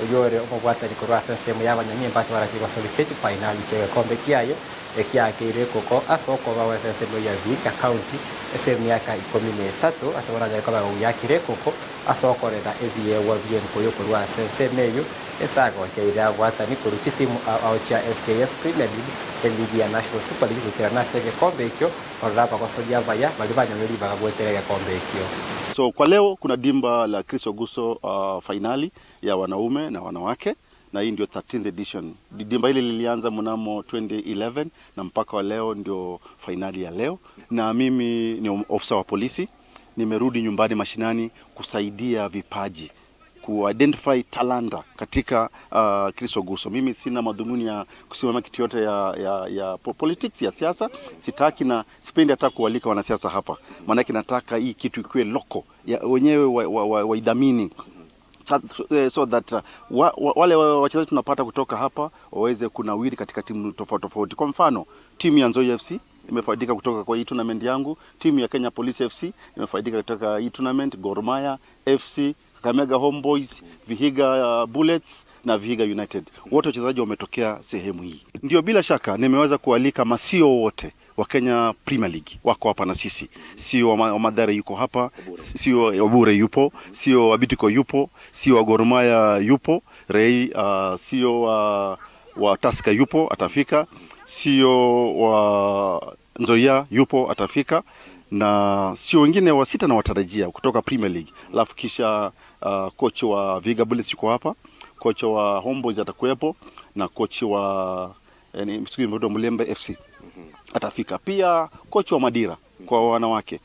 kuyore omugwata likorwasa semu y'abanyamye mbati barashirwa stage final chega kombe kiayo ekiakire koko asoko bawese semu ya Vihiga County semu yaka 13 asabora ngari kwa yakire koko asokorera ebiye wabye nkoyo kurwasa semeyo esago kyaira gwatani kuruchi timu au cha FKF Premier League ligi ya National Super League kira nasege kombe ekyo orapa kwa sodia baya balibanya muri bagabweterega kombe ekyo. So kwa leo kuna dimba la Chris Oguso finali ya wanaume na wanawake na hii ndio 13th edition. Dimba hili lilianza mnamo 2011 na mpaka wa leo ndio finali ya leo, na mimi ni ofisa wa polisi, nimerudi nyumbani mashinani kusaidia vipaji, ku-identify talanta katika Chris Oguso. Mimi sina madhumuni ya kusimama kitu yote ya politics ya siasa, sitaki na sipendi hata kualika wanasiasa hapa. Maana yake nataka hii kitu ikuwe loko, wenyewe waidhamini so that wale wachezaji tunapata kutoka hapa waweze kunawiri katika timu tofauti tofauti. Kwa mfano, timu ya Nzoia FC imefaidika kutoka kwa hii tournament yangu, timu ya Kenya Police FC imefaidika kutoka hii tournament, Gor Mahia FC, Kakamega Homeboys, Vihiga Bullets na Vihiga United. Wote wachezaji wametokea sehemu hii. Ndio, bila shaka nimeweza kualika masio wote wa Kenya Premier League wako hapa na sisi. Sio wa Mathare yuko hapa, sio wa Bure yupo, sio wa Bidco yupo, sio wa Gor Mahia yupo, Rei sio wa Tusker yupo, atafika, sio wa Nzoia yupo, atafika, na sio wengine wa sita na watarajia kutoka Premier League. Alafu kisha coach wa Vihiga Bullets yuko hapa, coach wa Homeboys atakuwepo, na coach wa Mulembe FC atafika. Pia coach wa Madira kwa wanawake